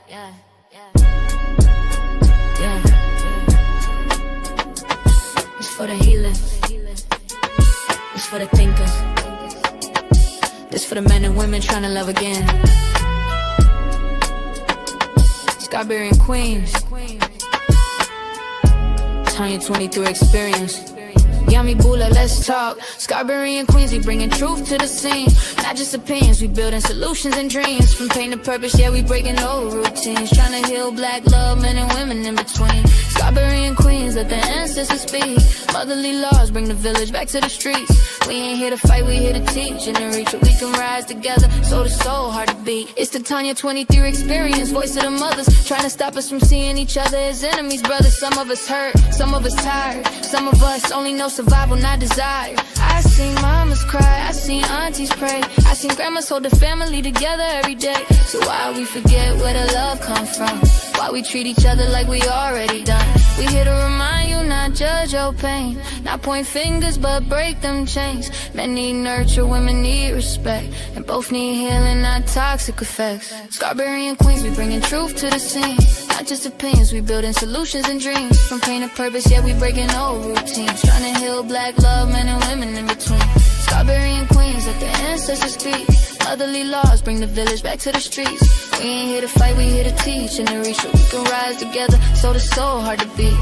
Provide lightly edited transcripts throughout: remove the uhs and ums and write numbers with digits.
It's for the healers. It's for the thinkers. This for the men and women trying to love again. Scarberian Queens. Tanya 23 experience. Yummy Bula, let's talk. Scarberian Queens, we bringing truth to the scene. Not just opinions, we building solutions and dreams. From pain to purpose, yeah, we breaking old routines. Trying to heal black love, men and women in between. Scarberian Queens, let the ancestors speak. Motherly laws bring the village back to the streets. We ain't here to fight, we here to teach and to reach where we can rise together, soul to soul, heart to beat. It's the Tanya 23 experience, voice of the mothers, trying to stop us from seeing each other as enemies, brothers. Some of us hurt, some of us tired, some of us only know survival, not desire. I seen mamas cry, I seen aunties pray, I seen grandmas hold the family together every day. So why we forget where the love comes from? Why we treat each other like we already done? We here to remind you, not judge your pain, not point fingers but break them chains. Men need nurture, women need respect, and both need healing, not toxic effects. Scarberian Queens, we bringing truth to the scene. Not just opinions, we building solutions and dreams. From pain to purpose, yeah, we breaking old routines. Trying to heal black love, men and women in between. Scarberian Queens, let the ancestors speak. Motherly laws bring the village back to the streets. We ain't here to fight, we here to teach and to reach where we can rise together, soul to soul, hard to beat.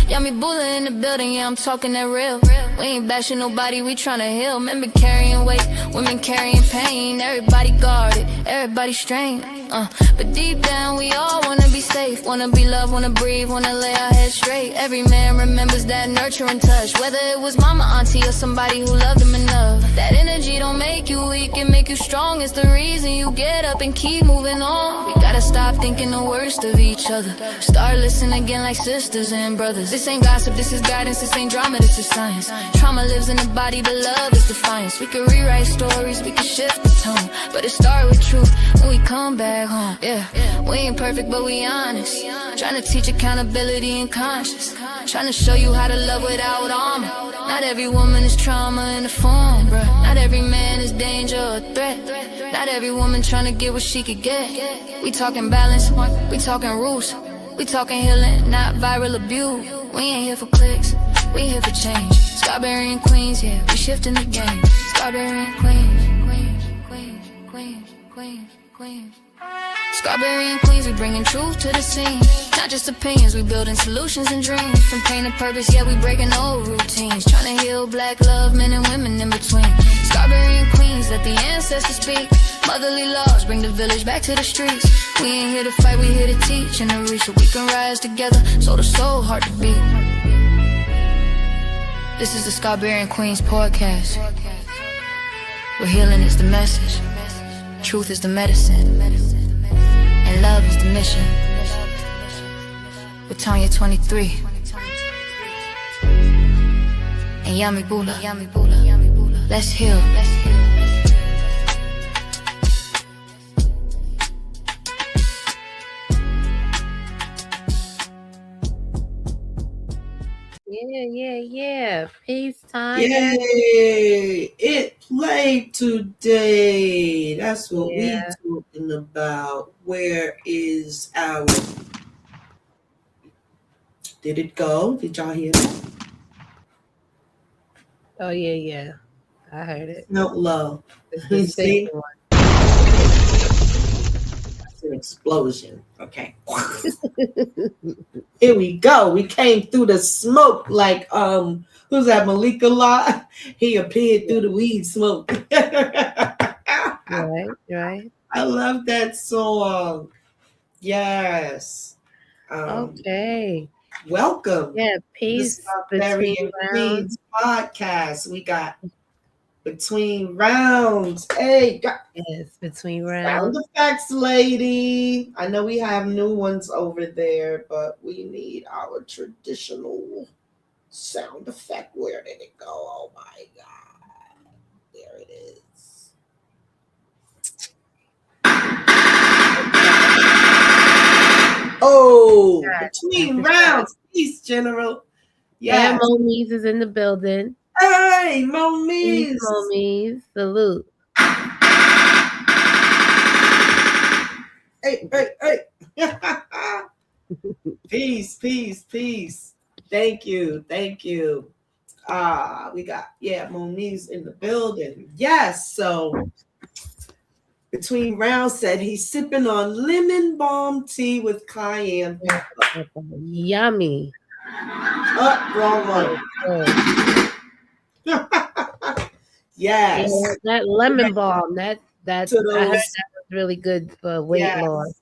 Yummy Bula in the building, yeah, I'm talking that real. We ain't bashing nobody, we tryna heal. Men be carrying weight, women carrying pain. Everybody guarded, everybody strained. But deep down we all wanna be safe, wanna be loved, wanna breathe, wanna lay our heads straight. Every man remembers that nurturing touch, whether it was mama, auntie, or somebody who loved him enough. That energy don't make you weak, it make you strong. It's the reason you get up and keep moving on. We gotta stop thinking the worst of each other, start listening again like sisters and brothers. This ain't gossip, this is guidance, this ain't drama, this is science. Trauma lives in the body, the love is defiance. We can rewrite stories, we can shift the tone, but it start with truth when we come back home. Yeah, we ain't perfect, but we honest. Trying to teach accountability and conscience. Trying to show you how to love without armor. Not every woman is trauma in the form, bruh. Not every man is danger or threat. Not every woman trying to get what she could get. We talking balance, we talking rules. We talking healing, not viral abuse. We ain't here for clicks, we here for change. Scarberian Queens, yeah, we shifting the game. Scarberian Queens, Queens, Queens, Queens, Queens, Queens. Scarberian Queens, we bringing truth to the scene. Not just opinions, we building solutions and dreams. From pain to purpose, yeah, we breaking old routines. Trying to heal black love, men and women in between. Scarberian Queens, let the ancestors speak. Motherly laws bring the village back to the streets. We ain't here to fight, we here to teach and to reach where we can rise together, soul to soul, heart to beat. This is the Scarberian Queens podcast, where healing is the message, truth is the medicine, and love is the mission. With Tanya 23 and Yummy Bula. Let's heal. Yeah. Peace time. Yay! It played today. That's what we talking about. Where is our... Did it go? Did y'all hear that? Oh, yeah. I heard it. No, low. It's the one. That's an explosion. Okay. Here we go. We came through the smoke like who's that? Malika Law? He appeared through the weed smoke. Right. I love that song. Yes. Okay. Welcome. Yeah, peace. Scarberian Queens podcast. We got Between Rounds. Hey, yes, Between Rounds. Sound effects, lady. I know we have new ones over there, but we need our traditional sound effect. Where did it go? Oh my God. There it is. Oh, Between Rounds. Peace, General. Yeah, Momies is in the building. Hey, Momies. Momies. Salute. Peace, peace, peace. Thank you, thank you. We got Moniz in the building. Yes, so between rounds said he's sipping on lemon balm tea with cayenne pepper. Yummy. Oh, wrong one. Yes. Yeah, that lemon balm, that I heard that was really good for weight loss.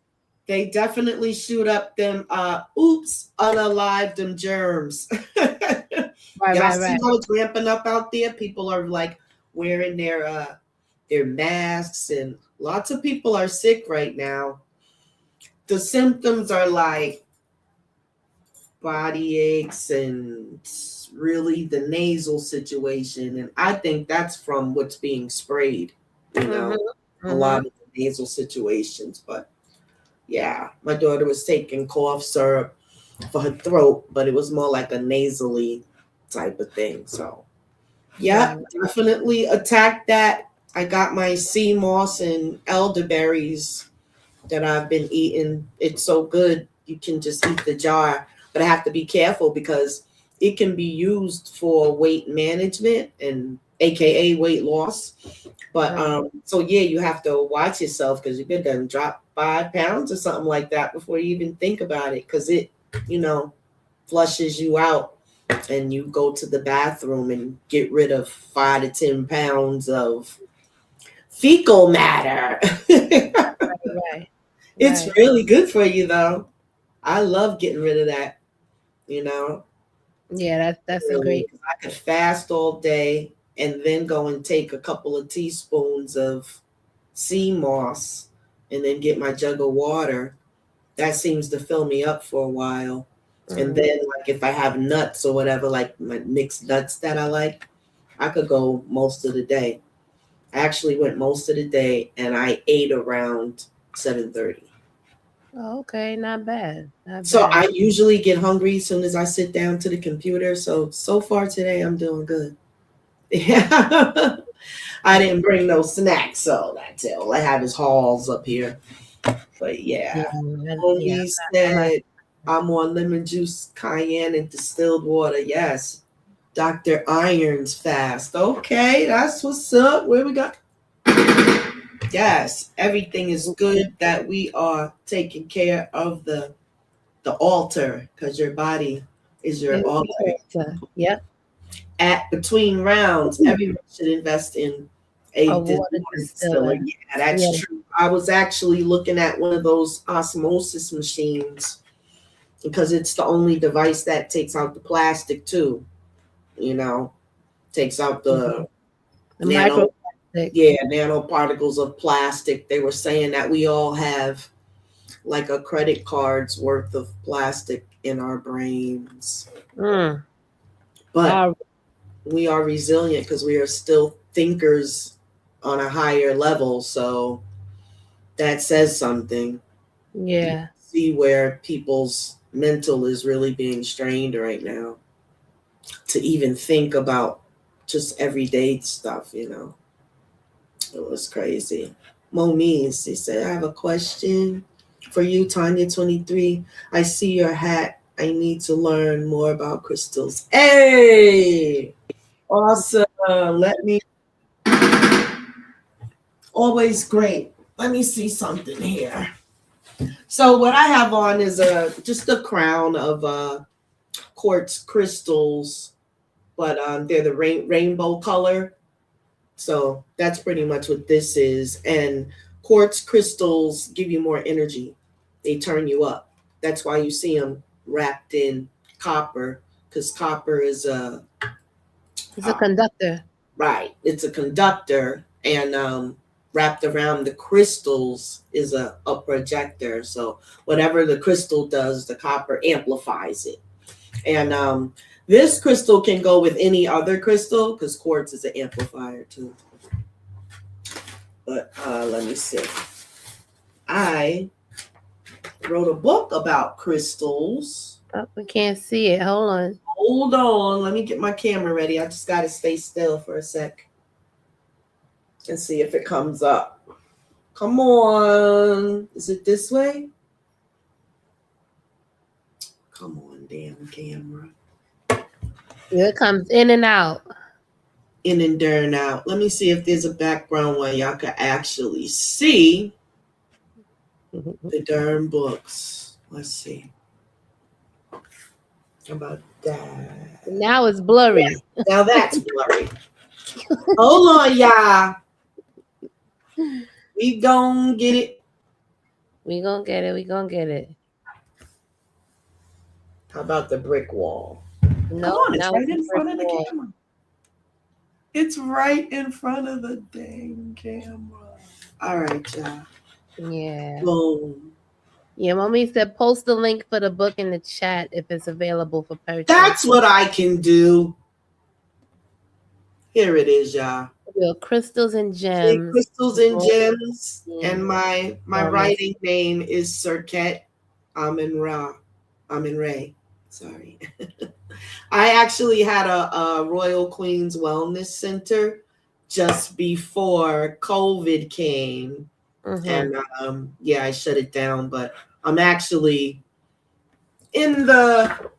They definitely shoot up them unalived them germs. Right. See how it's ramping up out there? People are like wearing their masks, and lots of people are sick right now. The symptoms are like body aches and really the nasal situation, and I think that's from what's being sprayed, a lot of the nasal situations. But yeah, my daughter was taking cough syrup for her throat, but it was more like a nasally type of thing. So yeah, definitely attack that. I got my sea moss and elderberries that I've been eating. It's so good. You can just eat the jar, but I have to be careful because it can be used for weight management and AKA weight loss. But so yeah, you have to watch yourself because you could then drop 5 pounds or something like that before you even think about it, because it, flushes you out and you go to the bathroom and get rid of 5 to 10 pounds of fecal matter. Right. It's really good for you though. I love getting rid of that, Yeah, that's really, a great. I could fast all day and then go and take a couple of teaspoons of sea moss and then get my jug of water. That seems to fill me up for a while. And then like if I have nuts or whatever, like my mixed nuts that I like, I could go most of the day. I actually went most of the day and I ate around 7:30. Oh, okay, not bad. So I usually get hungry as soon as I sit down to the computer. So far today I'm doing good. Yeah. I didn't bring no snacks, so that's it. All I have is halls up here. But yeah. Homie said I'm on lemon juice, cayenne, and distilled water. Yes. Dr. Irons fast. Okay, that's what's up. Where we got? Yes, everything is good that we are taking care of the altar, because your body is your altar. Yep. At between rounds, everyone should invest in a water distiller. Yeah, that's true. I was actually looking at one of those osmosis machines because it's the only device that takes out the plastic too. Takes out the nanoparticles of plastic. They were saying that we all have like a credit card's worth of plastic in our brains. But we are resilient because we are still thinkers on a higher level. So that says something. Yeah. See where people's mental is really being strained right now to even think about just everyday stuff, It was crazy. Moniz, he said, I have a question for you, Tanya 23. I see your hat. I need to learn more about crystals. Hey! Awesome. Always great. Let me see something here. So what I have on is just a crown of quartz crystals, but they're the rainbow color. So that's pretty much what this is. And quartz crystals give you more energy. They turn you up. That's why you see them wrapped in copper, because copper is a conductor. Right. It's a conductor, and wrapped around the crystals is a projector. So whatever the crystal does, the copper amplifies it. And this crystal can go with any other crystal because quartz is an amplifier too. But let me see. I wrote a book about crystals. Oh, we can't see it. Hold on. Let me get my camera ready. I just got to stay still for a sec and see if it comes up. Come on. Is it this way? Come on, damn camera. Here it comes in and out. In and darn out. Let me see if there's a background where y'all can actually see the darn books. Let's see. How about that? Now it's blurry. Now that's blurry. Hold on, y'all. We gon' get it. We gonna get it. We gonna get it. How about the brick wall? No, Come on, it's now right in front of the wall. camera. It's right in front of the dang camera. All right, y'all. Yeah. Boom. Yeah, mommy said post the link for the book in the chat if it's available for purchase. That's what I can do. Here it is, y'all. Real crystals and See, gems. crystals and gems. Yeah. And my writing name is Serket Amin Ray. Sorry. I actually had a Royal Queen's Wellness Center just before COVID came. And I shut it down, but I'm actually in the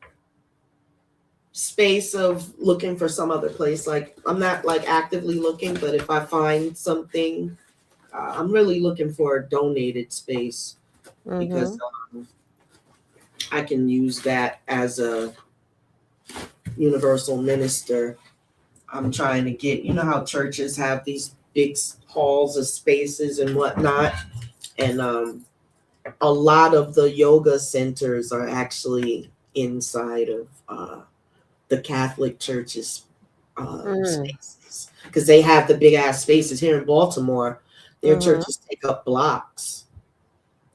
space of looking for some other place. Like, I'm not like actively looking, but if I find something, I'm really looking for a donated space because I can use that as a universal minister. I'm trying to get, you know how churches have these big halls of spaces and whatnot, and a lot of the yoga centers are actually inside of the Catholic churches spaces, because they have the big ass spaces here in Baltimore. Their churches take up blocks,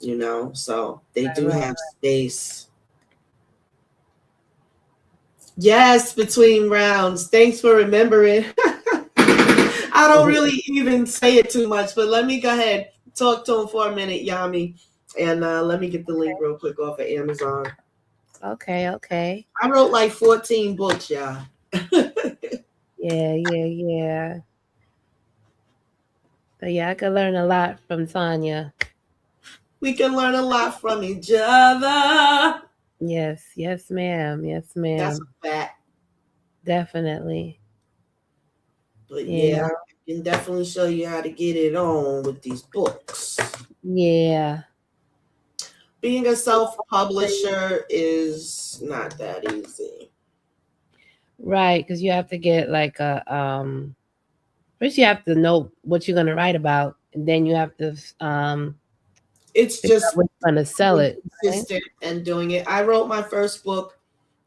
you know, so they do have space. Yes, between rounds. Thanks for remembering. I don't really even say it too much, but let me go ahead, talk to him for a minute, Yami, and let me get the link real quick off of Amazon. Okay. I wrote like 14 books, y'all. Yeah. But yeah, I could learn a lot from Tanya. We can learn a lot from each other. Yes, ma'am. That's a fact. Definitely. But yeah, I can definitely show you how to get it on with these books. Yeah. Being a self-publisher is not that easy. Right, because you have to get like a first you have to know what you're gonna write about, and then you have to it's just gonna sell it. Consistent and doing it. I wrote my first book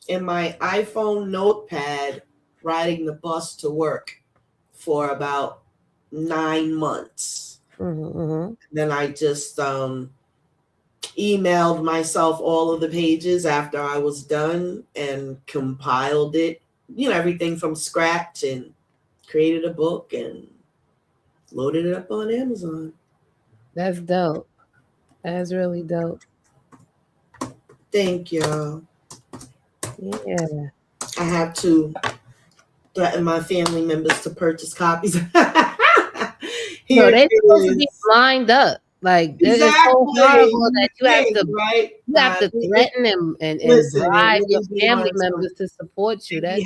in my iPhone notepad, riding the bus to work for about 9 months. Then I just emailed myself all of the pages after I was done and compiled it, you know, everything from scratch, and created a book and loaded it up on Amazon. That's dope. That's really dope. Thank y'all. Yeah. I have to threaten my family members to purchase copies. No, they're supposed to be lined up. Like, they're just so horrible that you have to, you have to threaten them and bribe your family members to support you. That's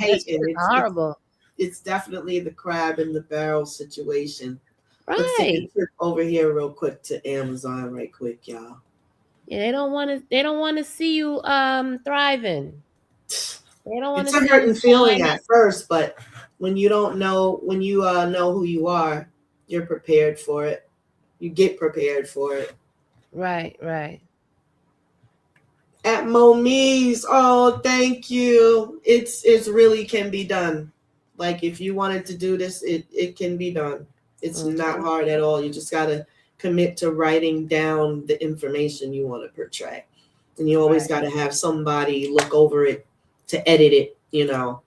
horrible. It's definitely the crab in the barrel situation. Right. Let's take a trip over here real quick to Amazon right quick, y'all. Yeah, they don't want to see you thriving. They don't want to. It's a hurting feeling at first, but when you don't know, when you know who you are, you're prepared for it. You get prepared for it. Right. At Momise, oh, thank you. It's really can be done. Like, if you wanted to do this, it can be done. It's not hard at all. You just gotta commit to writing down the information you want to portray, and you always got to have somebody look over it to edit it, you know.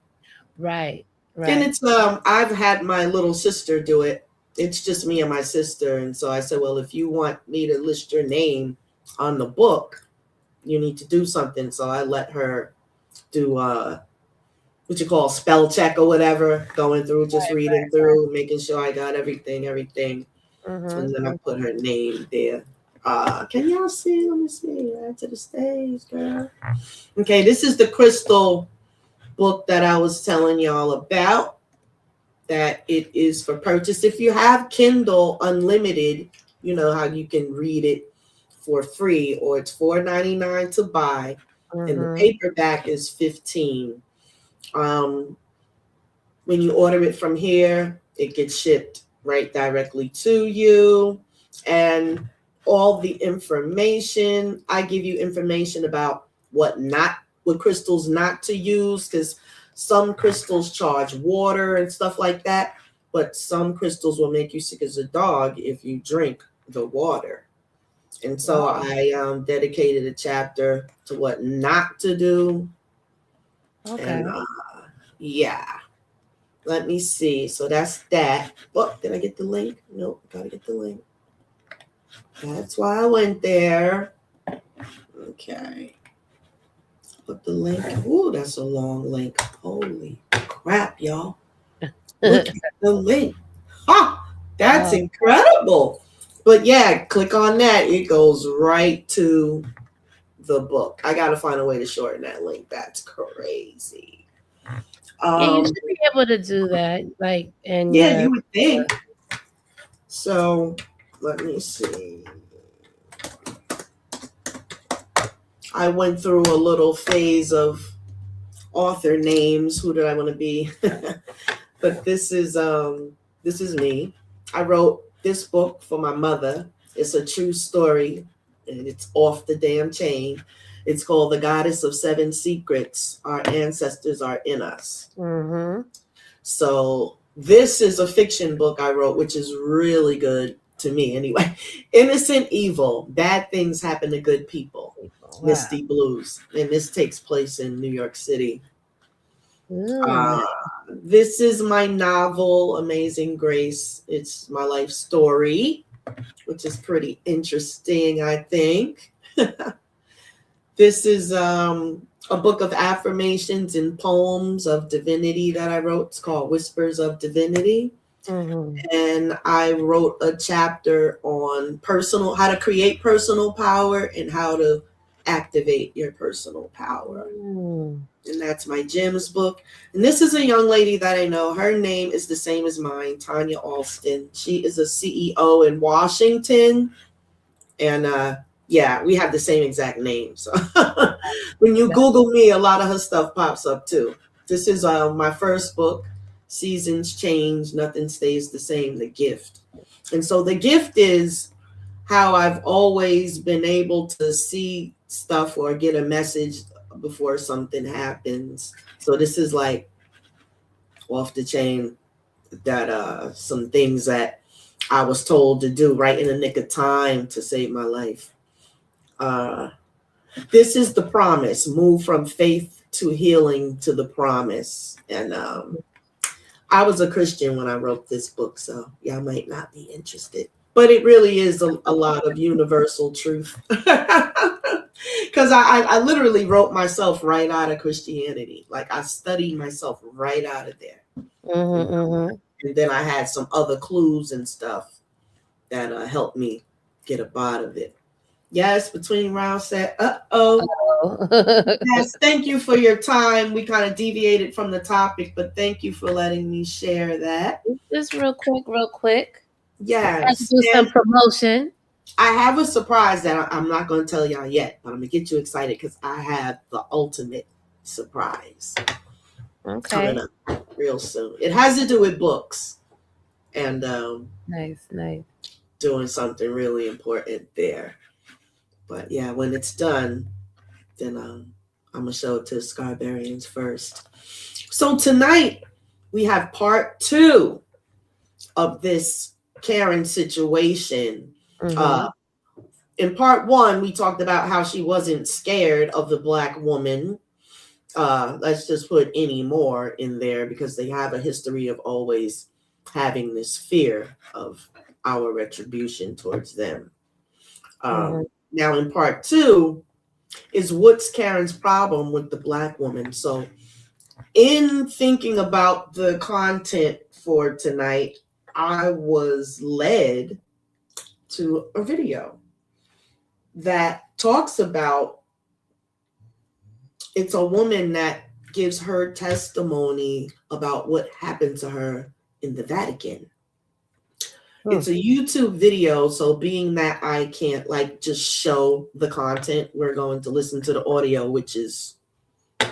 Right. And it's I've had my little sister do it. It's just me and my sister, and so I said, well, if you want me to list your name on the book, you need to do something. So I let her do what you call spell check or whatever, going through, just reading through, making sure I got everything. And then I put her name there. Can y'all see? Let me see. Add to the stage, girl. Okay, this is the crystal book that I was telling y'all about. That it is for purchase. If you have Kindle Unlimited, you know how you can read it for free, or it's $4.99 to buy, and the paperback is $15. When you order it from here, it gets shipped right directly to you, and all the information. I give you information about what crystals not to use, because some crystals charge water and stuff like that, but some crystals will make you sick as a dog if you drink the water. And so I dedicated a chapter to what not to do. Okay. And yeah. Let me see. So that's that. Oh, did I get the link? Nope, gotta get the link. That's why I went there. Okay. Put the link. Ooh, that's a long link. Holy crap, y'all. Look at the link. Ha! That's incredible. But yeah, click on that. It goes right to the book. I gotta find a way to shorten that link. That's crazy. Yeah, you should be able to do that. Like, and yeah, you would think. So let me see. I went through a little phase of author names. Who did I want to be? But this is me. I wrote this book for my mother. It's a true story, and it's off the damn chain. It's called The Goddess of Seven Secrets. Our Ancestors Are in Us. So this is a fiction book I wrote, which is really good to me anyway. Innocent Evil. Bad things happen to good people. Wow. Misty Blues. And this takes place in New York City. This is my novel, Amazing Grace. It's my life story, which is pretty interesting, I think. This is a book of affirmations and poems of divinity that I wrote. It's called Whispers of Divinity. And I wrote a chapter on how to create personal power and how to activate your personal power. And that's my gems book. And this is a young lady that I know. Her name is the same as mine, Tanya Alston. She is a CEO in Washington. And yeah, we have the same exact name. So when you Google me, a lot of her stuff pops up too. This is my first book, Seasons Change, Nothing Stays the Same, The Gift. And so the gift is how I've always been able to see stuff or get a message before something happens. So this is like off the chain, that some things that I was told to do right in the nick of time to save my life. This is the promise. Move from faith to healing to the promise. And I was a Christian when I wrote this book, so y'all might not be interested. But it really is a lot of universal truth. Because I literally wrote myself right out of Christianity. Like I studied myself right out of there. And then I had some other clues and stuff that helped me get up out of it. Yes, between rounds said, yes, thank you for your time. We kind of deviated from the topic, but thank you for letting me share that. Just real quick. Yes. Let's do some promotion. I have a surprise that I'm not going to tell y'all yet, but I'm going to get you excited because I have the ultimate surprise. Okay. Coming up real soon. It has to do with books. And nice. Doing something really important there. But yeah, when it's done, then I'm going to show it to the Scarberians first. So tonight, we have part 2 of this Karen situation. In part 1, we talked about how she wasn't scared of the Black woman. Let's just put any more in there because they have a history of always having this fear of our retribution towards them. Now in part 2 is what's Karen's problem with the Black woman. So in thinking about the content for tonight, I was led to a video that talks about, it's a woman that gives her testimony about what happened to her in the Vatican. It's a YouTube video, so being that I can't like just show the content, we're going to listen to the audio, which is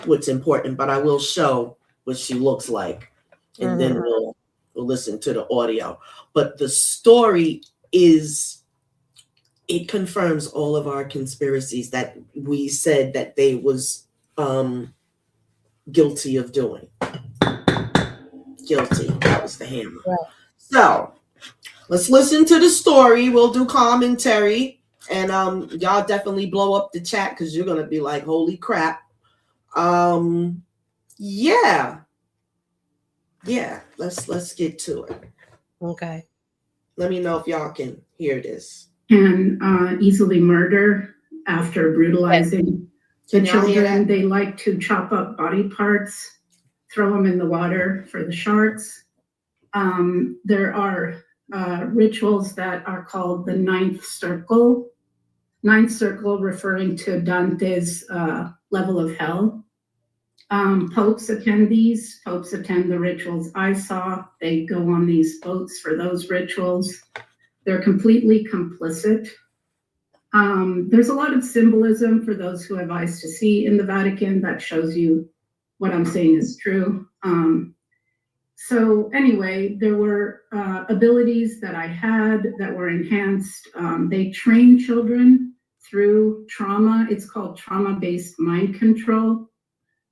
what's important, but I will show what she looks like, and then we'll listen to the audio. But the story is, it confirms all of our conspiracies that we said that they was guilty of doing. Guilty. That was the hammer. Right. So let's listen to the story. We'll do commentary, and y'all definitely blow up the chat because you're gonna be like, holy crap. Yeah. Let's get to it. Okay. Let me know if y'all can hear this. And easily murder after brutalizing the children. They like to chop up body parts, throw them in the water for the sharks. There are rituals that are called the ninth circle. Ninth circle referring to Dante's level of hell. Popes attend these. Popes attend the rituals I saw. They go on these boats for those rituals. They're completely complicit. There's a lot of symbolism for those who have eyes to see in the Vatican that shows you what I'm saying is true. So anyway, there were abilities that I had that were enhanced. They train children through trauma. It's called trauma-based mind control.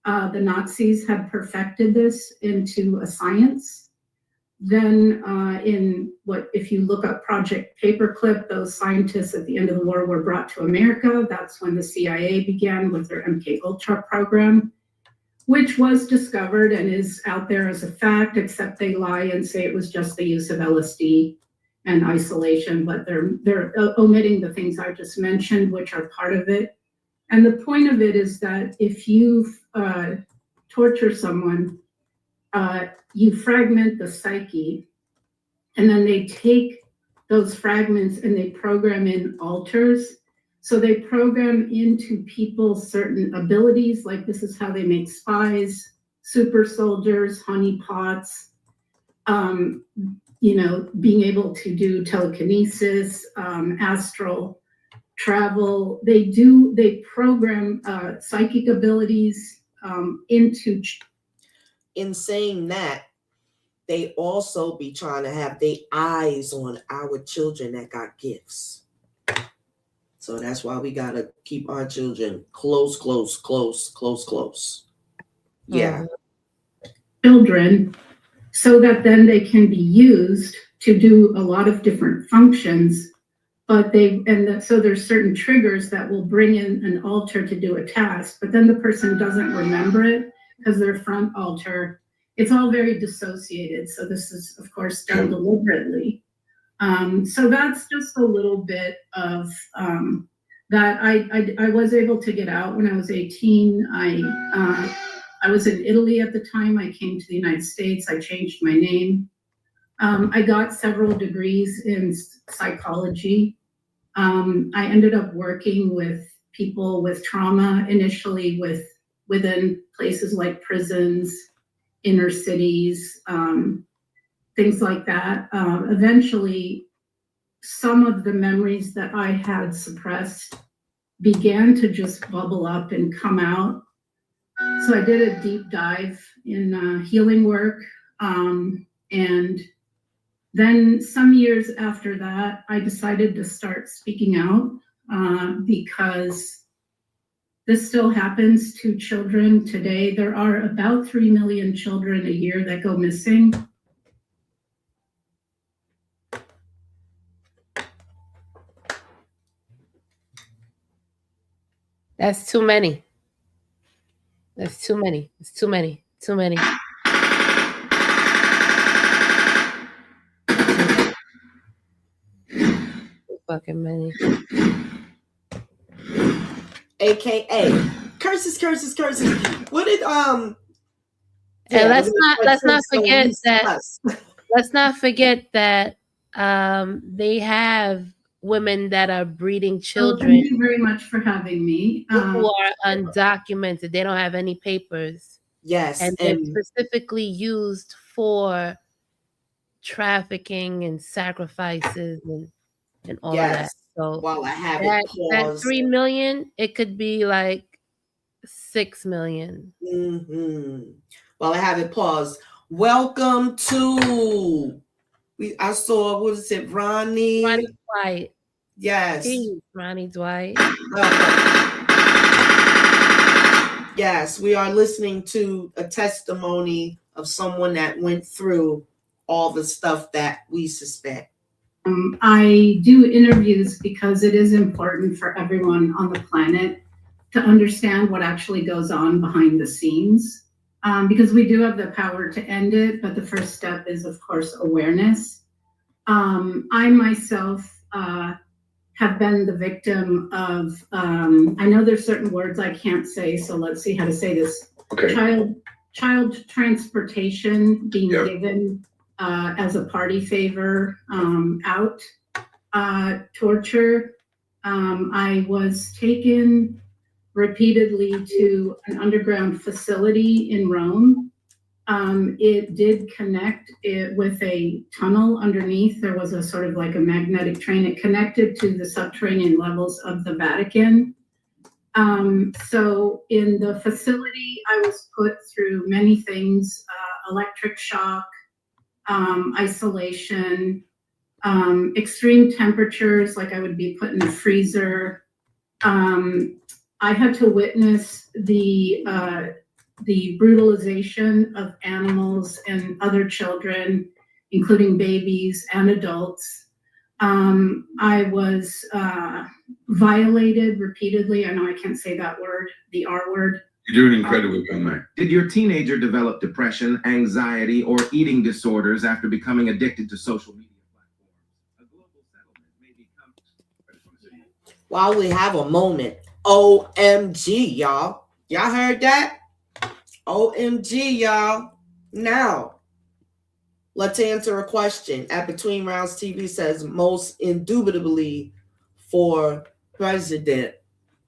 The Nazis had perfected this into a science. Then if you look up Project Paperclip, those scientists at the end of the war were brought to America. That's when the CIA began with their MK Ultra program, which was discovered and is out there as a fact, except they lie and say it was just the use of LSD and isolation, but they're omitting the things I just mentioned, which are part of it. And the point of it is that if you torture someone, you fragment the psyche, and then they take those fragments and they program in alters. So they program into people certain abilities, like this is how they make spies, super soldiers, honeypots, being able to do telekinesis, astral travel. They program psychic abilities into. In saying that, they also be trying to have their eyes on our children that got gifts. So that's why we got to keep our children close. Yeah. Children, so that then they can be used to do a lot of different functions, but so there's certain triggers that will bring in an alter to do a task, but then the person doesn't remember it because their front alter, it's all very dissociated. So this is, of course, done deliberately. So that's just a little bit of that. I was able to get out when I was 18. I was in Italy at the time. I came to the United States. I changed my name. I got several degrees in psychology. I ended up working with people with trauma, initially within places like prisons, inner cities, things like that. Eventually, some of the memories that I had suppressed began to just bubble up and come out. So I did a deep dive in healing work. And then some years after that, I decided to start speaking out because this still happens to children today. There are about 3 million children a year that go missing. That's too many. That's too many. It's too many. Too many. Too fucking many. AKA curses. What did and let's not forget that they have women that are breeding Well, children thank you very much for having me. who are undocumented. They don't have any papers. Yes. And they're specifically used for trafficking and sacrifices and all of that. So while I have that, it paused. 3 million, it could be like 6 million. While I have it paused. Welcome to I saw, what is it, Ronnie Dwight. Yes. Peace, Ronnie Dwight. Yes, we are listening to a testimony of someone that went through all the stuff that we suspect. I do interviews because it is important for everyone on the planet to understand what actually goes on behind the scenes. Because we do have the power to end it, but the first step is, of course, awareness. I myself have been the victim of, I know there's certain words I can't say, so let's see how to say this. Okay. Child transportation being given as a party favor out. Torture. I was taken repeatedly to an underground facility in Rome. It did connect it with a tunnel underneath. There was a sort of like a magnetic train. It connected to the subterranean levels of the Vatican. So in the facility, I was put through many things, electric shock, isolation, extreme temperatures, like I would be put in a freezer. I had to witness the brutalization of animals and other children, including babies and adults. I was violated repeatedly. I know I can't say that word, the R word. You're doing incredibly well, man. Did your teenager develop depression, anxiety, or eating disorders after becoming addicted to social media platforms? A global settlement may become... While we have a moment, OMG, y'all. Y'all heard that? OMG, y'all. Now, let's answer a question. At Between Rounds TV says, most indubitably for president.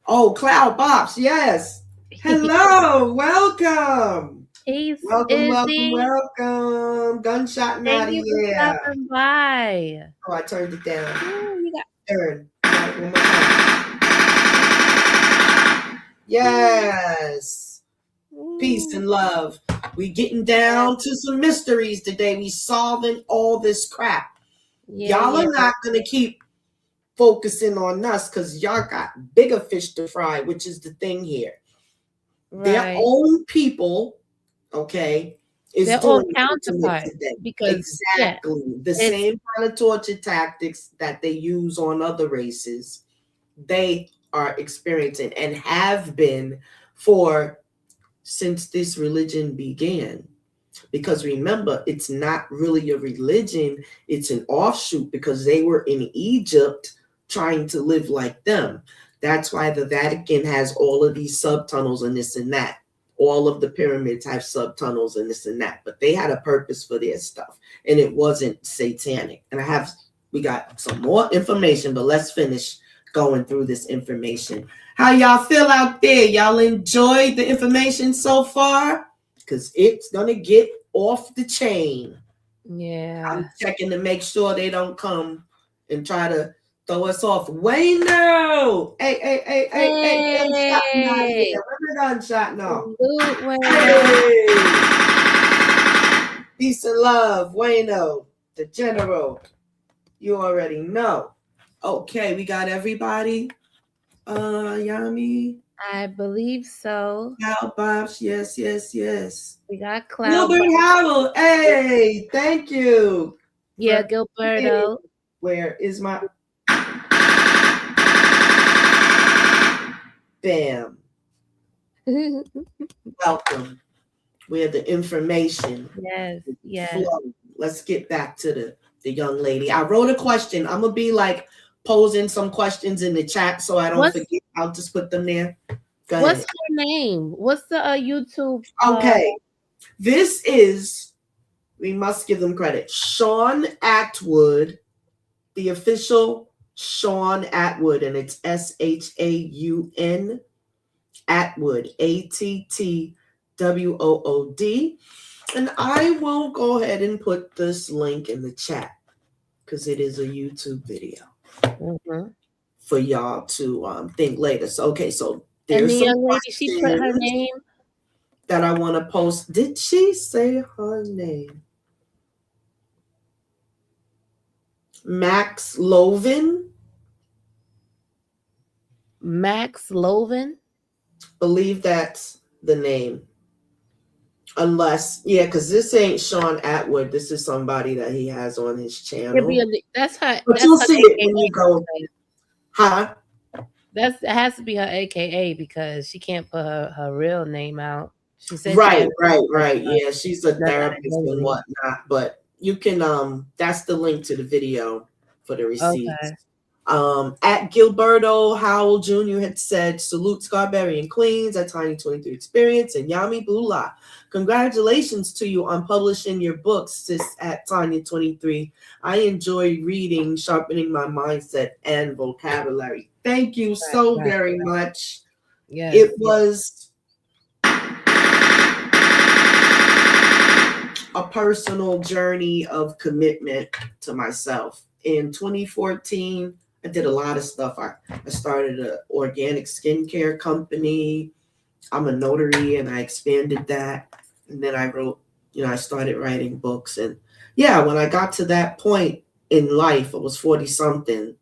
Oh, Cloud Bops, yes. Hello, welcome. Peace, Welcome. Gunshot Thank Naughty, you for stopping by. Oh, I turned it down. Ooh, you got Turn. One more time. Yes. Peace and love. We getting down to some mysteries today. We solving all this crap. Y'all are not gonna keep focusing on us because y'all got bigger fish to fry, which is the thing here. Their own people, okay, is their doing own counterpart because exactly the same kind of torture tactics that they use on other races, they are experiencing and have been since this religion began. Because remember, it's not really a religion, it's an offshoot because they were in Egypt trying to live like them. That's why the Vatican has all of these subtunnels and this and that. All of the pyramids have subtunnels and this and that, but they had a purpose for their stuff and it wasn't satanic. And we got some more information, but let's finish going through this information. How y'all feel out there? Y'all enjoyed the information so far? Because it's gonna get off the chain. Yeah. I'm checking to make sure they don't come and try to throw us off. Wayno! Hey, gunshot now. Hey. Peace and love, Wayno, the general. You already know. Okay, we got everybody. Yami. I believe so. Cloud Bobs, yes. We got Cloud. Gilbert Howell, hey, thank you. Yeah, Gilberto. Where is my... Bam. Welcome. Where the information. Yes. Flow. Let's get back to the young lady. I wrote a question. I'm going to be like posing some questions in the chat so I don't forget. I'll just put them there. Go ahead. What's her name? What's the YouTube? Okay. This is, we must give them credit, Sean Atwood, the official Shaun Attwood, and it's SHAUN Attwood, ATTWOOD. And I will go ahead and put this link in the chat because it is a YouTube video for y'all to think later. So, okay, so there's and the young lady, she put her name that I want to post. Did she say her name? Max Lovin. Max Lovin. Believe that's the name. Unless, yeah, because this ain't Shaun Attwood. This is somebody that he has on his channel. That's her. But you'll see it when you go. Huh? It has to be her AKA because she can't put her real name out. She said right. Yeah, she's a therapist and whatnot. But you can that's the link to the video for the receipts. Okay. At Gilberto Howell Jr. had said, salute Scarberian Queens at Tiny 23 Experience and Yami Bula. Congratulations to you on publishing your book, sis, at Tanya 23. I enjoy reading, sharpening my mindset and vocabulary. Thank you so very much. Yes, it was a personal journey of commitment to myself. In 2014, I did a lot of stuff. I started an organic skincare company. I'm a notary and I expanded that. And then I wrote, I started writing books. And yeah, when I got to that point in life, I was 40 something.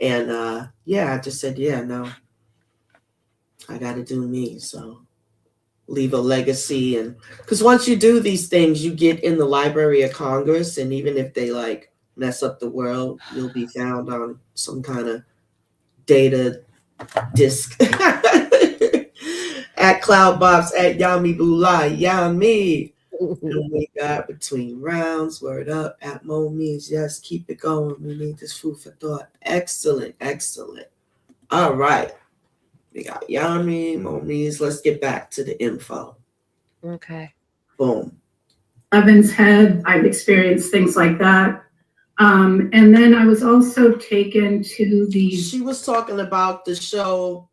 And I just said, no, I got to do me. So leave a legacy. And because once you do these things, you get in the Library of Congress. And even if they mess up the world, you'll be found on some kind of data disk. At Cloudbox, at Yami Bula, Yami. And we got between rounds, word up, at Mo Means, yes, keep it going. We need this food for thought. Excellent. All right. We got Yami, Mo Means. Let's get back to the info. Okay. Boom. Levin's Head, I've experienced things like that. And then I was also taken to She was talking about the show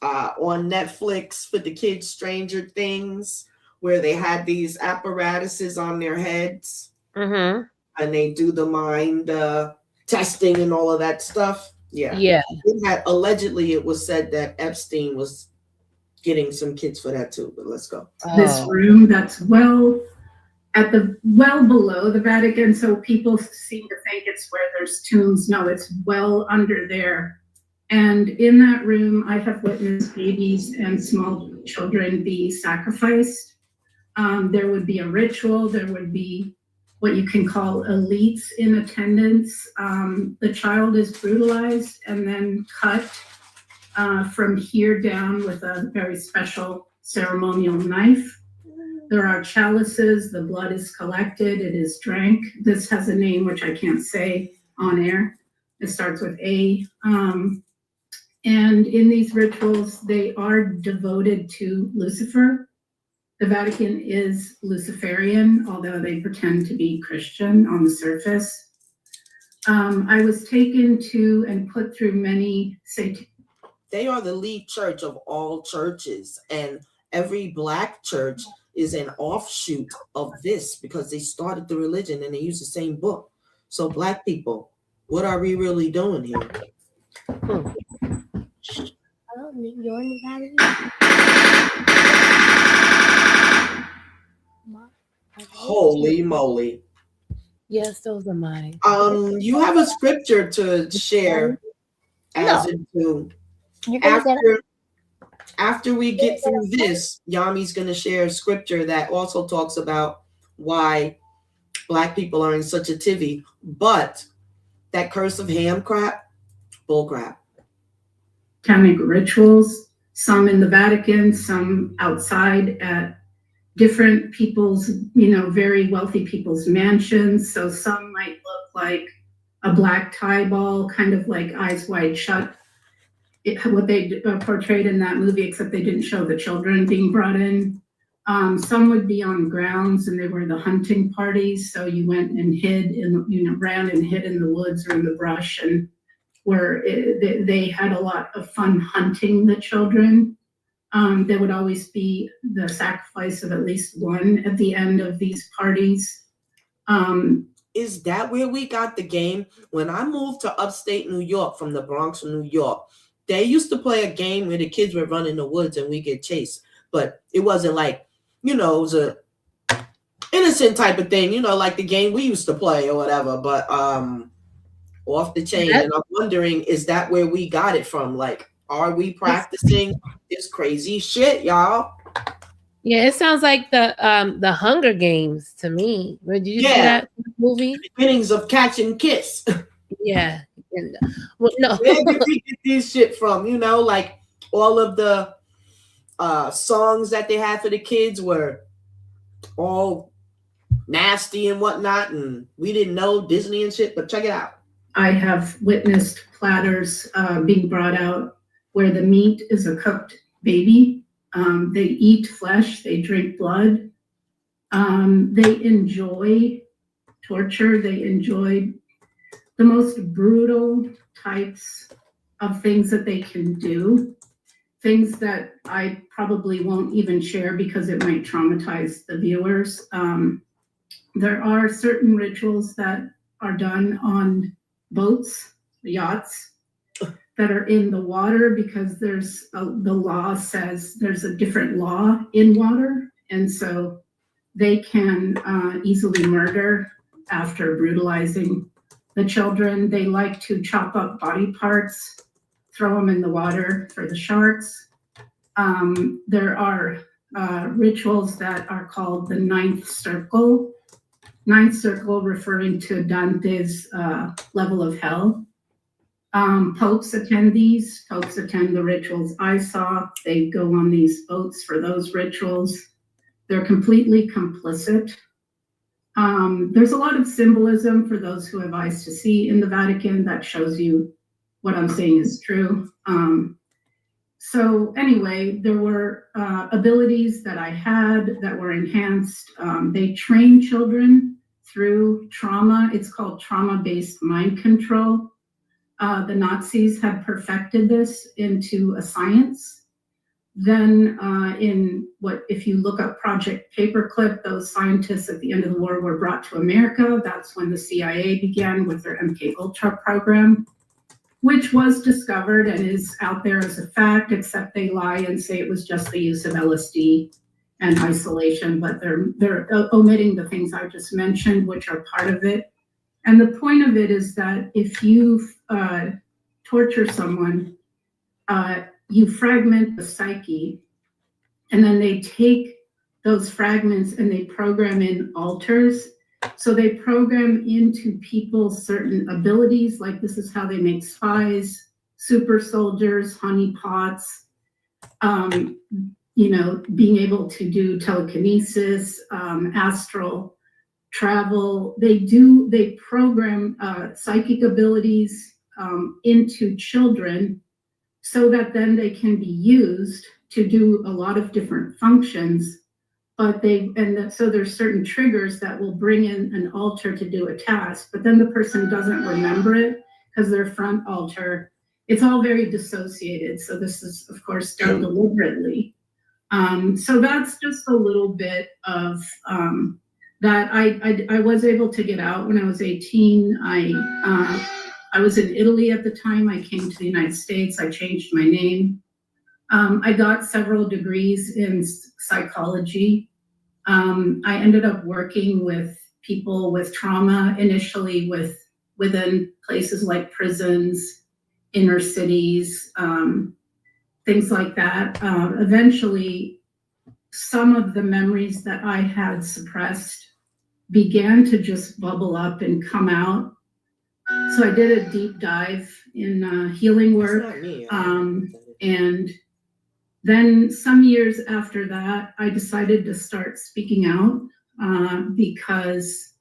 on Netflix for the kids, Stranger Things, where they had these apparatuses on their heads. And they do the mind testing and all of that stuff. Yeah. Allegedly, it was said that Epstein was getting some kids for that too, but let's go. This room that's well below the Vatican, so people seem to think it's where there's tombs. No, it's well under there. And in that room, I have witnessed babies and small children be sacrificed. There would be a ritual. There would be what you can call elites in attendance. The child is brutalized and then cut from here down with a very special ceremonial knife. There are chalices, the blood is collected, it is drank. This has a name which I can't say on air. It starts with A. And in these rituals, they are devoted to Lucifer. The Vatican is Luciferian, although they pretend to be Christian on the surface. I was taken to and put through many They are the lead church of all churches, and every Black church is an offshoot of this because they started the religion and they use the same book. So Black people, what are we really doing here? Holy moly. Yes, those are mine. You have a scripture to share as into after we get through this, Yami's going to share a scripture that also talks about why Black people are in such a tivy, but that curse of ham crap, bull crap. Satanic rituals, some in the Vatican, some outside at different people's, very wealthy people's mansions. So some might look like a black tie ball, kind of like Eyes Wide Shut, what they portrayed in that movie, except they didn't show the children being brought in. Some would be on grounds and they were the hunting parties. So you went and hid ran and hid in the woods or in the brush and where they had a lot of fun hunting the children. There would always be the sacrifice of at least one at the end of these parties. Is that where we got the game? When I moved to upstate New York from the Bronx, New York, they used to play a game where the kids would run in the woods and we get chased. But it wasn't like, it was a innocent type of thing, like the game we used to play or whatever. But off the chain. And I'm wondering, is that where we got it from? Like, are we practicing this crazy shit, y'all? Yeah, it sounds like the Hunger Games to me. Did you see that movie? The beginnings of Catch and Kiss. Yeah. Well, no. Where did we get this shit from? Like all of the songs that they had for the kids were all nasty and whatnot, and we didn't know Disney and shit, but check it out. I have witnessed platters being brought out where the meat is a cooked baby. They eat flesh, they drink blood. They enjoy torture, they enjoy the most brutal types of things that they can do, things that I probably won't even share because it might traumatize the viewers. There are certain rituals that are done on boats, yachts, that are in the water because the law says there's a different law in water. And so they can easily murder after brutalizing the children. They like to chop up body parts, throw them in the water for the sharks. There are rituals that are called the ninth circle. Ninth circle referring to Dante's level of hell. Popes attend these. Popes attend the rituals I saw. They go on these boats for those rituals. They're completely complicit. There's a lot of symbolism for those who have eyes to see in the Vatican that shows you what I'm saying is true. So anyway, there were abilities that I had that were enhanced. They train children through trauma. It's called trauma-based mind control. The Nazis had perfected this into a science. Then if you look up Project Paperclip, those scientists at the end of the war were brought to America. That's when the CIA began with their MK Ultra program, which was discovered and is out there as a fact, except they lie and say it was just the use of LSD and isolation, but they're omitting the things I just mentioned, which are part of it. And the point of it is that if you torture someone, you fragment the psyche, and then they take those fragments and they program in alters. So they program into people certain abilities, like this is how they make spies, super soldiers, honeypots, being able to do telekinesis, astral travel. They program psychic abilities into children so that then they can be used to do a lot of different functions. But so there's certain triggers that will bring in an alter to do a task, but then the person doesn't remember it because their front alter, it's all very dissociated. So this is, of course, done deliberately. So that's just a little bit of that. I was able to get out when I was 18. I was in Italy at the time. I came to the United States. I changed my name. I got several degrees in psychology. I ended up working with people with trauma, initially within places like prisons, inner cities, things like that. Eventually, some of the memories that I had suppressed began to just bubble up and come out. So I did a deep dive in healing work. And then some years after that, I decided to start speaking out because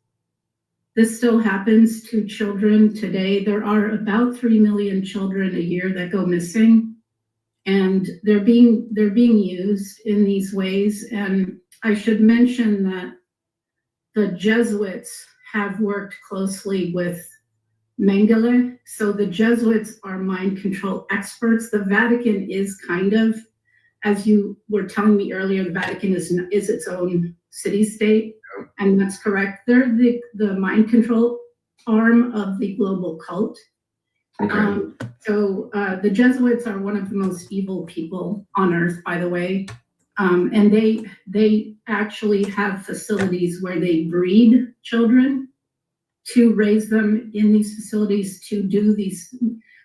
this still happens to children today. There are about 3 million children a year that go missing, and they're being used in these ways. And I should mention that the Jesuits have worked closely with Mengele. So the Jesuits are mind control experts. The Vatican is kind of, as you were telling me earlier, the Vatican is its own city-state, and that's correct. They're the mind control arm of the global cult. Okay. So the Jesuits are one of the most evil people on earth, by the way. And they actually have facilities where they breed children to raise them in these facilities to do these.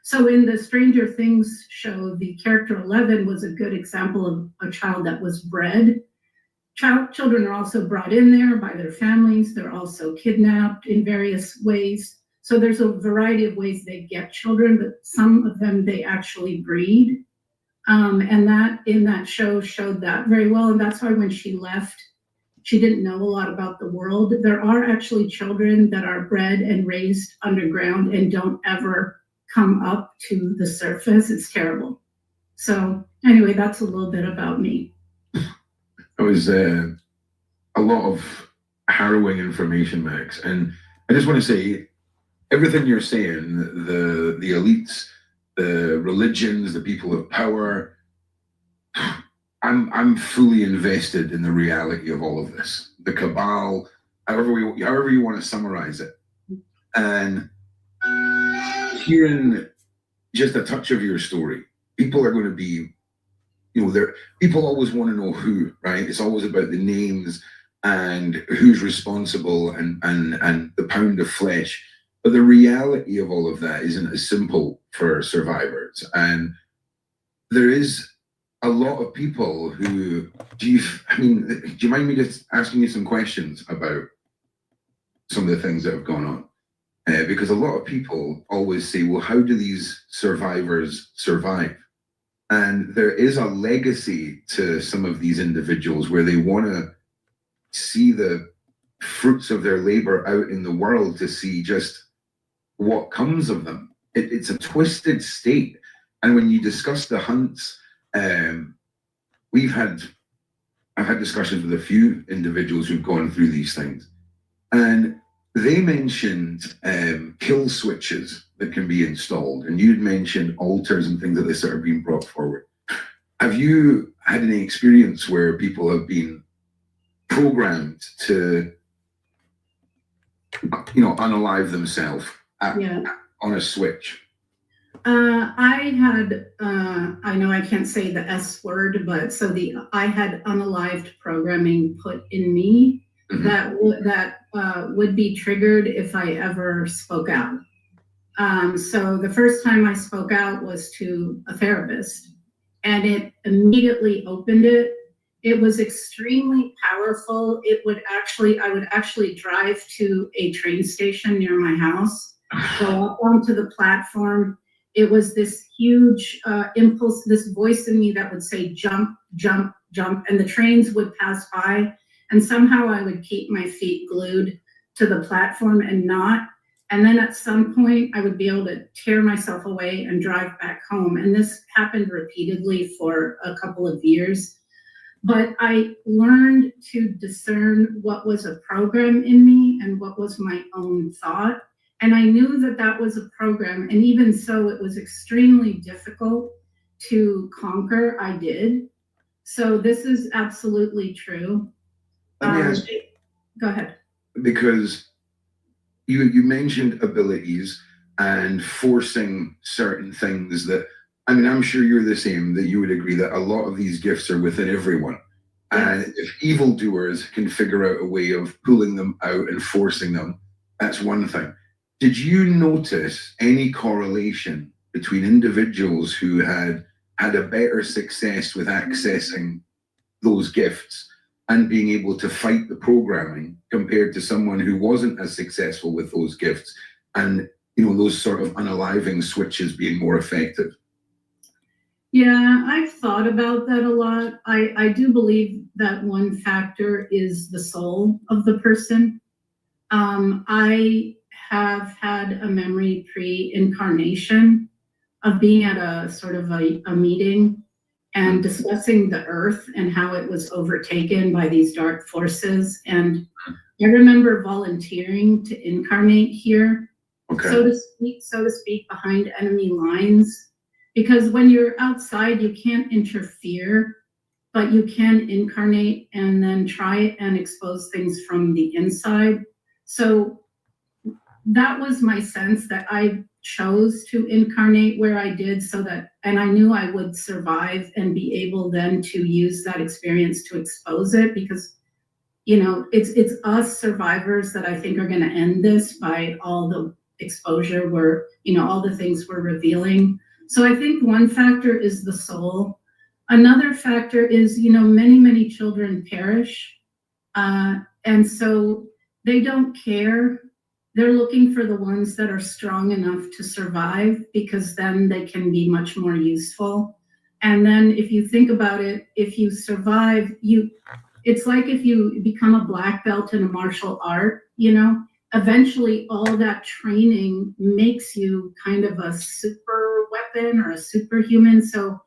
So in the Stranger Things show, the character 11 was a good example of a child that was bred. Children are also brought in there by their families. They're also kidnapped in various ways. So there's a variety of ways they get children, but some of them they actually breed. And that in that show showed that very well. And that's why when she left, she didn't know a lot about the world. There are actually children that are bred and raised underground and don't ever come up to the surface. It's terrible. So anyway, that's a little bit about me. It was a lot of harrowing information, Max. And I just want to say, everything you're saying, the elites, the religions, the people of power, I'm fully invested in the reality of all of this. The cabal, however you want to summarize it. And hearing just a touch of your story, people are going to be, people always want to know who, right? It's always about the names and who's responsible and the pound of flesh. But the reality of all of that isn't as simple for survivors. And there is a lot of people who, do you mind me just asking you some questions about some of the things that have gone on? Because a lot of people always say, well, how do these survivors survive? And there is a legacy to some of these individuals where they want to see the fruits of their labor out in the world to see just what comes of them. It's a twisted state. And when you discuss the hunts, I've had discussions with a few individuals who've gone through these things, and they mentioned kill switches that can be installed, and you'd mentioned altars and things like this that are being brought forward. Have you had any experience where people have been programmed to, unalive themselves on a switch? I had, I know I can't say the S word, but I had unalived programming put in me that would be triggered if I ever spoke out. So the first time I spoke out was to a therapist, and it immediately opened it. It was extremely powerful. I would actually drive to a train station near my house, go up onto the platform. It was this huge impulse, this voice in me that would say, jump, jump, jump, and the trains would pass by, and somehow I would keep my feet glued to the platform and not. And then at some point, I would be able to tear myself away and drive back home. And this happened repeatedly for a couple of years. But I learned to discern what was a program in me and what was my own thought. And I knew that that was a program. And even so, it was extremely difficult to conquer. I did. So this is absolutely true. Let me ask you, go ahead. Because you mentioned abilities and forcing certain things that, I'm sure you're the same, that you would agree that a lot of these gifts are within everyone. Yes. And if evildoers can figure out a way of pulling them out and forcing them, that's one thing. Did you notice any correlation between individuals who had a better success with accessing those gifts and being able to fight the programming compared to someone who wasn't as successful with those gifts, and those sort of unaliving switches being more effective? Yeah, I've thought about that a lot. I do believe that one factor is the soul of the person. I have had a memory pre-incarnation of being at a sort of a meeting and discussing the earth and how it was overtaken by these dark forces. And I remember volunteering to incarnate here. Okay. so to speak, behind enemy lines. Because when you're outside, you can't interfere, but you can incarnate and then try and expose things from the inside. So that was my sense, that I chose to incarnate where I did, so that, and I knew I would survive and be able then to use that experience to expose it, because, you know, it's us survivors that I think are going to end this by all the exposure we're, you know, all the things we're revealing. So I think one factor is the soul. Another factor is, you know, many children perish. And so they don't care. They're looking for the ones that are strong enough to survive, because then they can be much more useful. And then if you think about it, if you survive, it's like if you become a black belt in a martial art, you know, eventually all that training makes you kind of a super weapon or a superhuman. So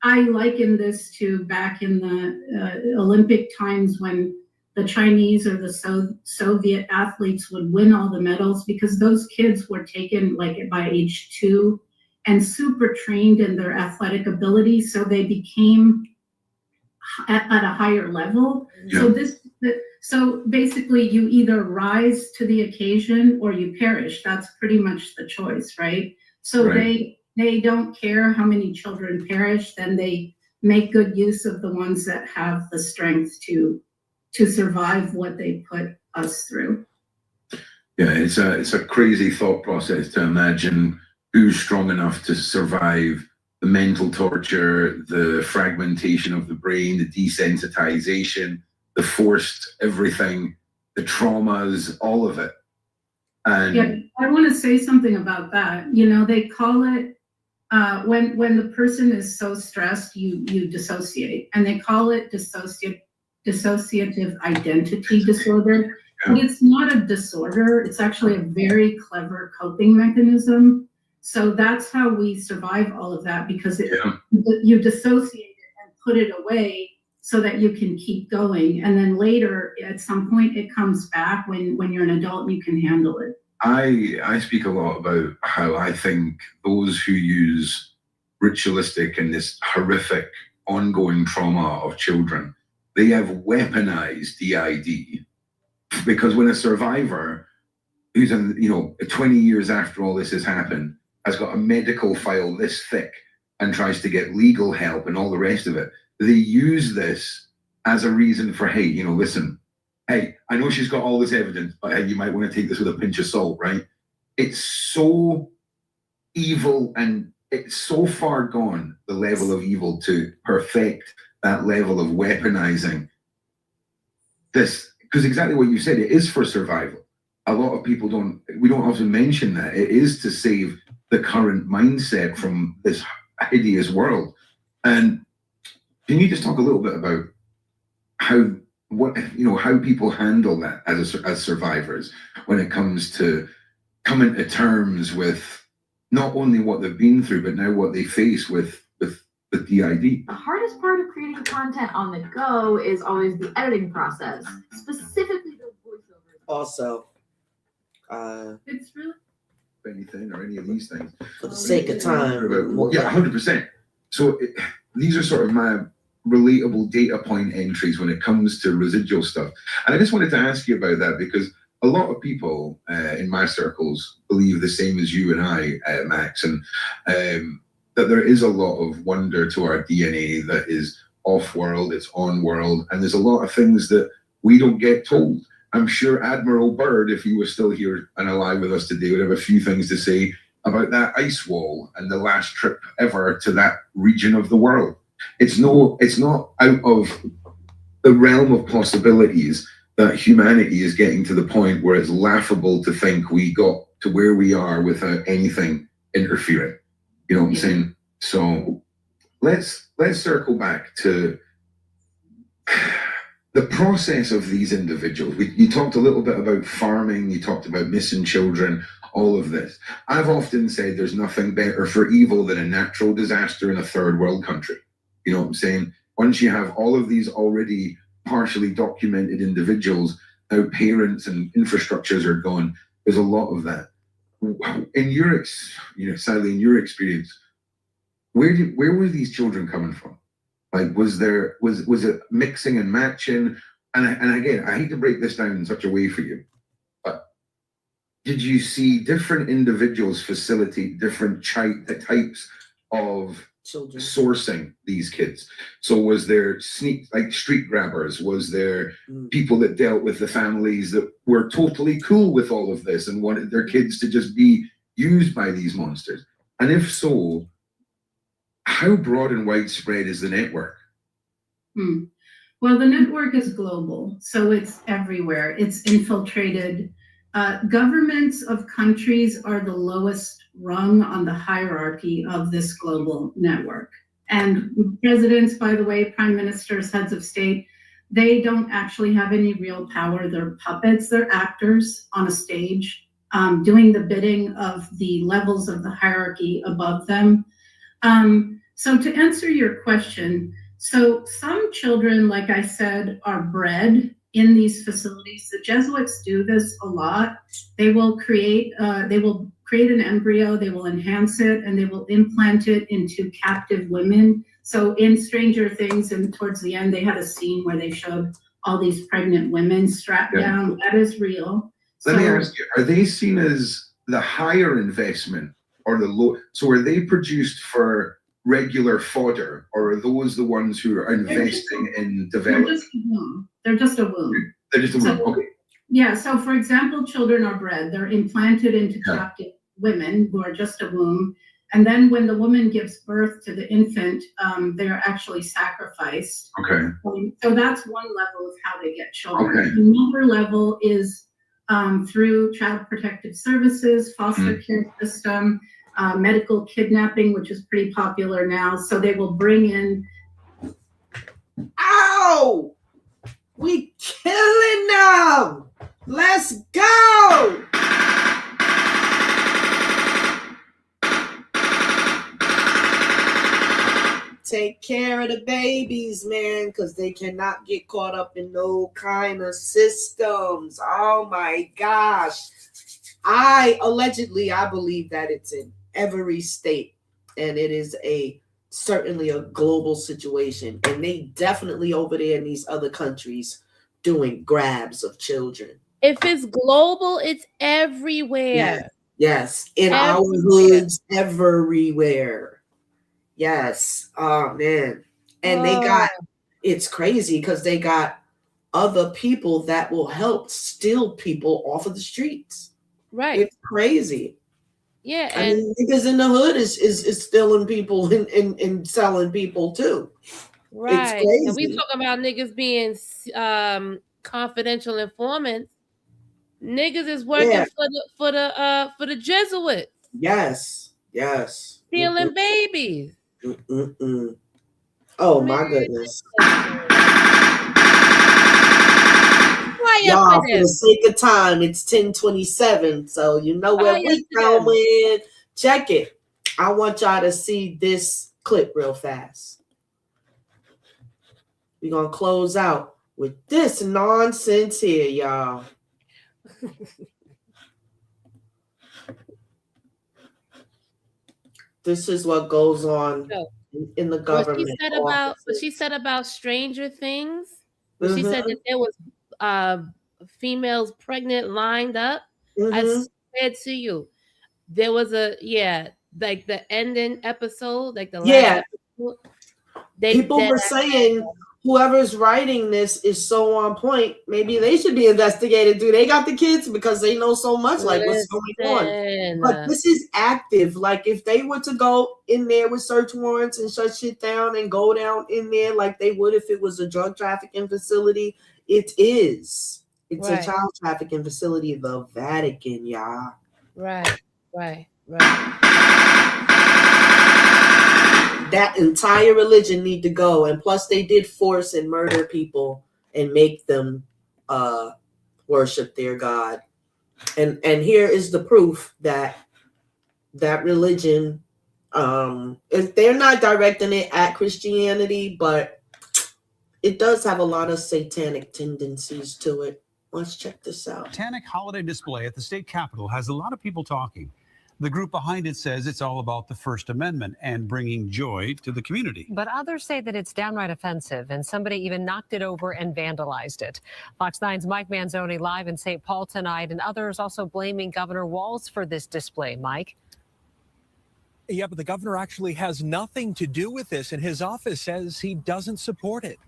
I liken this to back in the Olympic times, when the Chinese or the Soviet athletes would win all the medals, because those kids were taken like by age 2 and super trained in their athletic ability. So they became at a higher level. Yeah. So basically you either rise to the occasion or you perish. That's pretty much the choice, right? So right. They don't care how many children perish, then they make good use of the ones that have the strength to survive what they put us through. Yeah, it's a crazy thought process to imagine who's strong enough to survive the mental torture, the fragmentation of the brain, the desensitization, the forced everything, the traumas, all of it. And yeah, I want to say something about that. You know, they call it, when the person is so stressed, you dissociate, and they call it dissociative identity disorder. Yeah. But it's not a disorder. It's actually a very clever coping mechanism. So that's how we survive all of that, because you dissociate it and put it away so that you can keep going. And then later, at some point, it comes back when you're an adult and you can handle it. I speak a lot about how I think those who use ritualistic and this horrific ongoing trauma of children, they have weaponized DID, because when a survivor who's in, 20 years after all this has happened, has got a medical file this thick and tries to get legal help and all the rest of it, they use this as a reason for, hey, listen, hey, I know she's got all this evidence, but hey, you might want to take this with a pinch of salt, right? It's so evil, and it's so far gone, the level of evil, to perfect that level of weaponizing this, because exactly what you said, it is for survival. A lot of people we don't often mention that. It is to save the current mindset from this hideous world. And can you just talk a little bit about how people handle that as survivors when it comes to coming to terms with not only what they've been through, but now what they face with DID? The hardest part of creating content on the go is always the editing process, specifically the voiceovers. Also, it's really anything or any of these things. For the sake of time. Yeah, 100%. So these are sort of my relatable data point entries when it comes to residual stuff. And I just wanted to ask you about that, because a lot of people in my circles believe the same as you and I, Max, and that there is a lot of wonder to our DNA that is off-world, it's on-world, and there's a lot of things that we don't get told. I'm sure Admiral Byrd, if he was still here and alive with us today, would have a few things to say about that ice wall and the last trip ever to that region of the world. It's not out of the realm of possibilities that humanity is getting to the point where it's laughable to think we got to where we are without anything interfering. You know what I'm saying? So let's circle back to the process of these individuals. You talked a little bit about farming, you talked about missing children, all of this. I've often said there's nothing better for evil than a natural disaster in a third world country. You know what I'm saying? Once you have all of these already partially documented individuals, now parents and infrastructures are gone, there's a lot of that. in your, sadly, in your experience, where were these children coming from? Like, was it mixing and matching? And again, I hate to break this down in such a way for you, but did you see different individuals facilitate different types of children sourcing these kids? So was there street grabbers? Was there people that dealt with the families that were totally cool with all of this and wanted their kids to just be used by these monsters? And if so, how broad and widespread is the network? Well, the network is global, so it's everywhere. It's infiltrated. Governments of countries are the lowest rung on the hierarchy of this global network. And presidents, by the way, prime ministers, heads of state, they don't actually have any real power. They're puppets. They're actors on a stage, doing the bidding of the levels of the hierarchy above them. So to answer your question, so some children, like I said, are bred in these facilities. The Jesuits do this a lot. They will create an embryo, they will enhance it, and they will implant it into captive women. So in Stranger Things, and towards the end, they had a scene where they showed all these pregnant women strapped down. That is real. Let me ask you, are they seen as the higher investment or the low? So are they produced for regular fodder, or are those the ones who are investing in development? They're just a womb. They're just a womb. Okay. Yeah. So, for example, children are bred. They're implanted into captive women who are just a womb, and then when the woman gives birth to the infant, they are actually sacrificed. Okay. So that's one level of how they get children. Okay. Another level is through Child Protective Services, foster care system. Medical kidnapping, which is pretty popular now. So they will bring in. Ow! We killing them! Let's go! Take care of the babies, man, because they cannot get caught up in no kind of systems. Oh my gosh. I believe that it's in every state, and it is certainly a global situation, and they definitely over there in these other countries doing grabs of children. If it's global, it's everywhere. Yes. In our hoods, everywhere. Yes. Oh man. And it's crazy because they got other people that will help steal people off of the streets. Right. It's crazy. Yeah, I mean, niggas in the hood is stealing people and selling people too. Right. It's crazy. And we talk about niggas being confidential informants. Niggas is working for the Jesuits. Yes. Stealing babies. Oh my goodness. Y'all, for the sake of time, it's 10:27, so you know where we going. Check it. I want y'all to see this clip real fast. We're gonna close out with this nonsense here, y'all. This is what goes on in the government. What she said about Stranger Things. She said that there was females pregnant lined up. I said to you, there was like the ending episode, like the last episode. People were saying whoever's writing this is so on point. Maybe they should be investigated. Do they got the kids because they know so much like what's going on? But this is active. Like if they were to go in there with search warrants and shut shit down and go down in there like they would if it was a drug trafficking facility, it is. It's a child trafficking facility, the Vatican, y'all. Right. That entire religion need to go, and plus they did force and murder people and make them worship their God. And here is the proof that religion, they're not directing it at Christianity, but it does have a lot of satanic tendencies to it. Let's check this out. Satanic holiday display at the state capitol has a lot of people talking. The group behind it says it's all about the First Amendment and bringing joy to the community. But others say that it's downright offensive, and somebody even knocked it over and vandalized it. Fox 9's Mike Manzoni live in St. Paul tonight, and others also blaming Governor Walz for this display. Mike? Yeah, but the governor actually has nothing to do with this, and his office says he doesn't support it.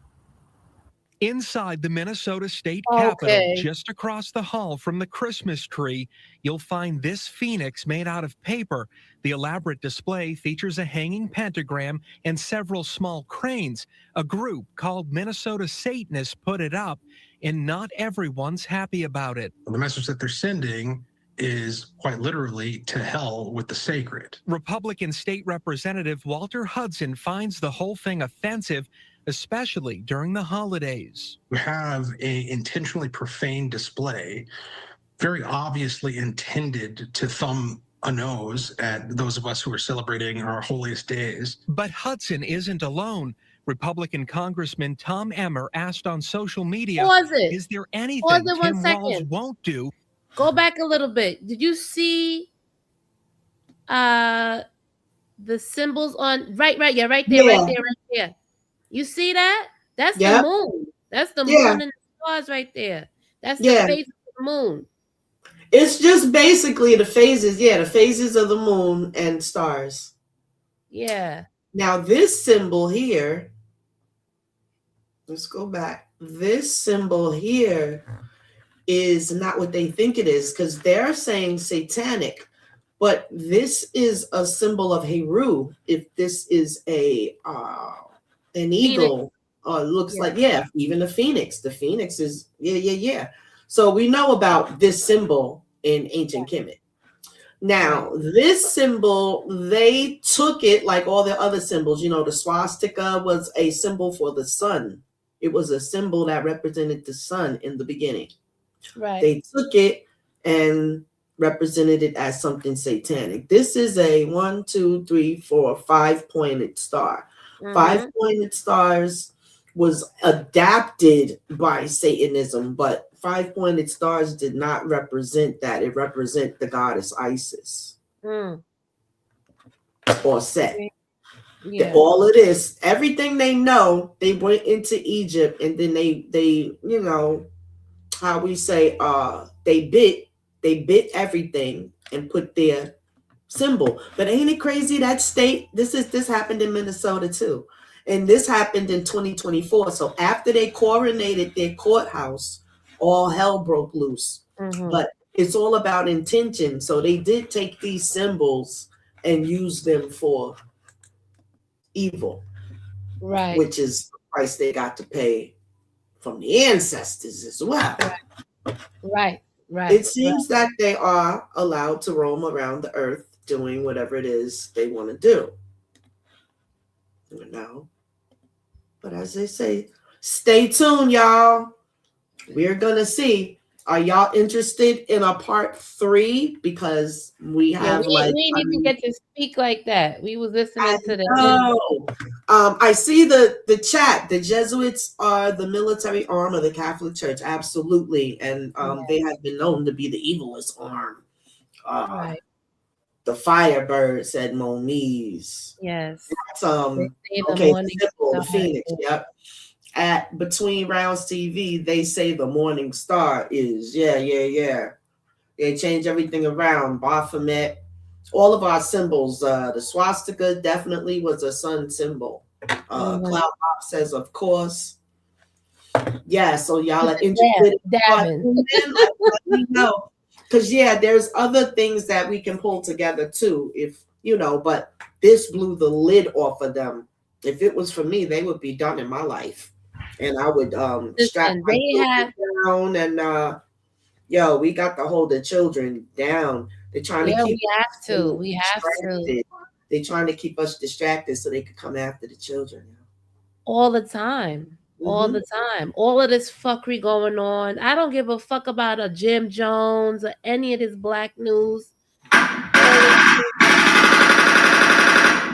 Inside the Minnesota State Capitol, just across the hall from the Christmas tree, you'll find this phoenix made out of paper. The elaborate display features a hanging pentagram and several small cranes. A group called Minnesota Satanists put it up, and not everyone's happy about it. The message that they're sending is quite literally to hell with the sacred. Republican State Representative Walter Hudson finds the whole thing offensive, especially during the holidays. We have a intentionally profane display, very obviously intended to thumb a nose at those of us who are celebrating our holiest days. But Hudson isn't alone. Republican Congressman Tom Emmer asked on social media, is there anything Tim Walz won't do? Go back a little bit. Did you see the symbols on right there. You see that? That's the moon. That's the moon and the stars right there. That's the face of the moon. It's just basically the phases, the phases of the moon and stars. Yeah. Now this symbol here, let's go back. This symbol here is not what they think it is, because they're saying satanic, but this is a symbol of Heru. If this is an eagle, looks like even a phoenix. The phoenix is So we know about this symbol in ancient Kemet. Now this symbol, they took it like all the other symbols. You know, the swastika was a symbol for the sun. It was a symbol that represented the sun in the beginning. Right. They took it and represented it as something satanic. This is a 1, 2, 3, 4, 5-pointed star. 5-pointed stars was adapted by Satanism, but 5-pointed stars did not represent that. It represent the goddess Isis or Set. Yeah. All of this, everything they know, they went into Egypt, and then they you know how we say they bit everything and put their symbol. But ain't it crazy that state, this happened in Minnesota too, and this happened in 2024. So after they coronated their courthouse, all hell broke loose. But it's all about intention. So they did take these symbols and use them for evil, right? Which is the price they got to pay from the ancestors as well. Right. It seems that they are allowed to roam around the earth doing whatever it is they want to do. You know, but as they say, stay tuned, y'all. We're gonna see. Are y'all interested in a part 3? Because we have we didn't even get to speak like that. We was listening to the. I see the chat. The Jesuits are the military arm of the Catholic Church, absolutely, and they have been known to be the evilest arm. The Firebird said Moniz. Yes. That's the Phoenix. Yep. At Between Rounds TV, they say the Morning Star is They change everything around. Baphomet, all of our symbols. The swastika definitely was a sun symbol. Cloud Pop says, of course. Yeah, so y'all are interested. Let me know. Because there's other things that we can pull together too, if you know, but this blew the lid off of them. If it was for me, they would be done in my life. And I would strap my down and we got to hold the children down. They're trying to keep we have to. They're trying to keep us distracted so they could come after the children. All the time. All the time. All of this fuckery going on. I don't give a fuck about a Jim Jones or any of this black news.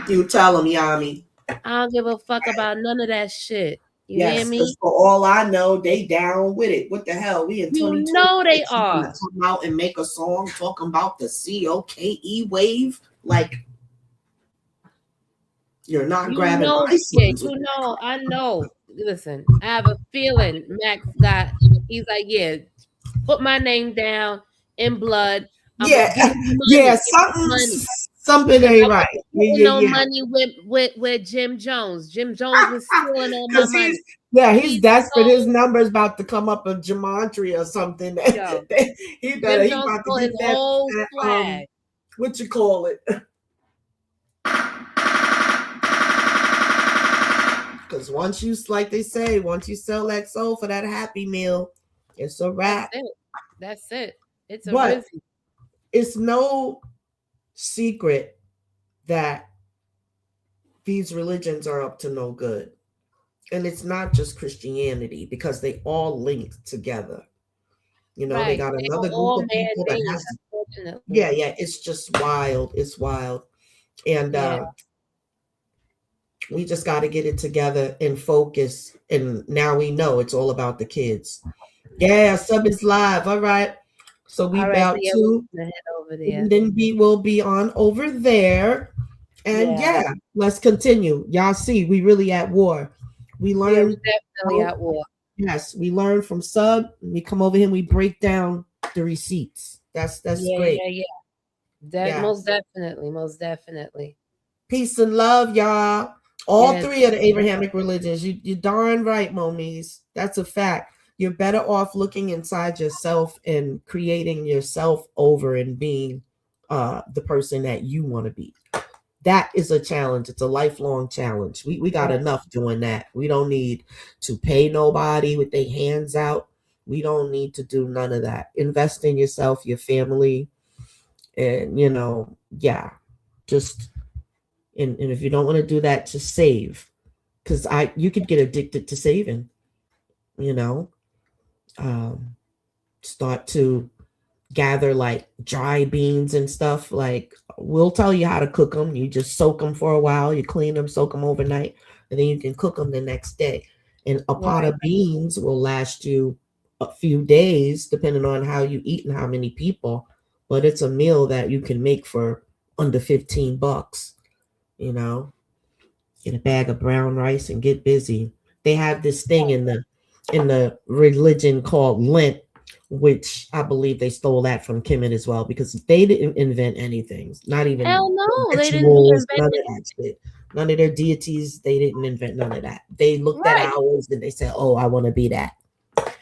You tell them, Yami. I don't give a fuck about none of that shit. You hear me? Because for all I know, they down with it. What the hell? We in 2020. You know they are. Come out and make a song talking about the COKE wave. Like, you're not grabbing Iceland. You know, I know. Listen, I have a feeling Max got, he's like, yeah, put my name down in blood. Something ain't right. Money with Jim Jones. Jim Jones was stealing all my money. He's desperate. His number's about to come up in gematria or something. He about to get that flag. What you call it? Because once you, like they say, once you sell that soul for that Happy Meal, it's a wrap. That's it. It's a but it's no secret that these religions are up to no good. And it's not just Christianity, because they all link together. You know, they got another group of people that has to, it's just wild. It's wild. And we just got to get it together and focus. And now we know it's all about the kids. Yeah, sub is live. All right. So we about to head over there. And then we'll be on over there. And let's continue. Y'all see, we really at war. We learn definitely at war. Yes, we learn from sub. We come over here and we break down the receipts. That's great. Most definitely. Peace and love, y'all. All three of the Abrahamic religions. You darn right, Moniz. That's a fact. You're better off looking inside yourself and creating yourself over and being the person that you want to be. That is a challenge. It's a lifelong challenge. We got enough doing that. We don't need to pay nobody with their hands out. We don't need to do none of that. Invest in yourself, your family, and just and if you don't want to do that, just save. Because you could get addicted to saving, start to gather like dry beans and stuff. Like, we'll tell you how to cook them. You just soak them for a while, you clean them, soak them overnight, and then you can cook them the next day. And a pot of beans will last you a few days depending on how you eat and how many people, but it's a meal that you can make for under $15. Get a bag of brown rice and get busy. They have this thing in the religion called Lent, which I believe they stole that from Kemet as well, because they didn't invent anything. Not even hell no, they didn't invent it. None of their deities, they didn't invent none of that. They looked at ours and they said, "Oh, I want to be that."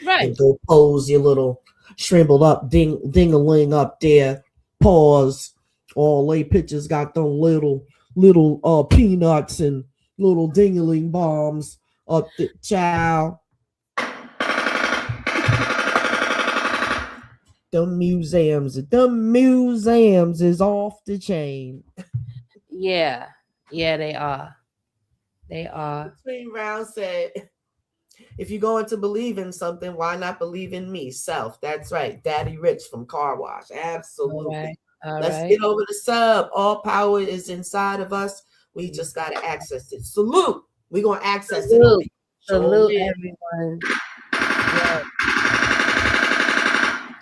Right. And go pose your little shriveled up ding-a-ling up there. Pause. All lay pictures got them little peanuts and little ding-a-ling bombs up the child. The museums is off the chain. Yeah, they are. Between Round said, if you're going to believe in something, why not believe in me? Self. That's right. Daddy Rich from Car Wash. Absolutely. All Let's right. get over the sub. All power is inside of us. We just got to access it. Salute. We're going to access it. Salute everyone. Yeah.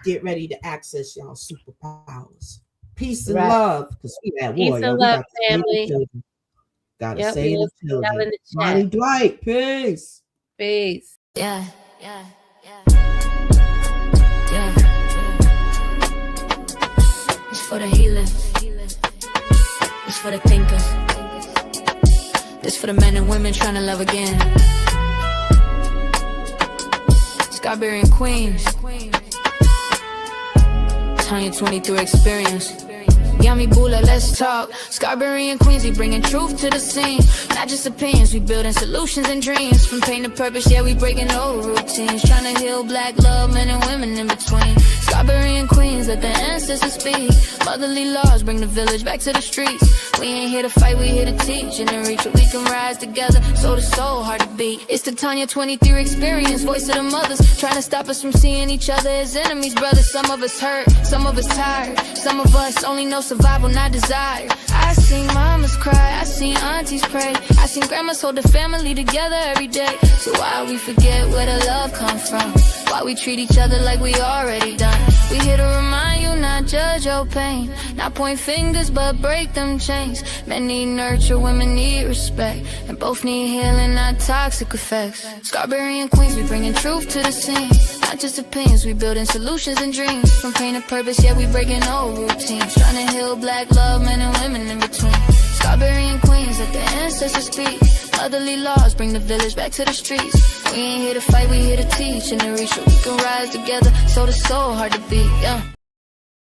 Get ready to access y'all superpowers. Peace and love. Because we at war. Peace and love, family. Gotta save the children. Monty Dwight. Peace. Yeah. It's for the healers. It's for the thinkers. It's for the men and women trying to love again. Scarberian queens. Tanya 23 experience. Yummy Bula, let's talk. Scarberian queens, we bringing truth to the scene. Not just opinions, we building solutions and dreams. From pain to purpose, we breaking old routines. Trying to heal black love, men and women in between. Scarberian queens, let the ancestors speak. Motherly laws bring the village back to the streets. We ain't here to fight, we here to teach and to reach where we can rise together, soul to soul, heart to beat. It's the Tanya 23 experience, voice of the mothers, trying to stop us from seeing each other as enemies, brothers. Some of us hurt, some of us tired, some of us only know survival, not desire. I seen mamas cry, I seen aunties pray, I seen grandmas hold the family together every day. So why we forget where the love come from? Why we treat each other like we already done? We here to remind you, not judge your pain, not point fingers but break them chains. Men need nurture, women need respect, and both need healing, not toxic effects. Scarberian queens, we bringing truth to the scene, not just opinions, we building solutions and dreams. From pain to purpose, yeah, we breaking old routines, trying to heal black love, men and women in between. Scarberian queens, let the ancestors speak. Motherly laws bring the village back to the streets. We ain't here to fight, we here to teach and to reach where we can rise together, soul to soul, heart to beat, yeah.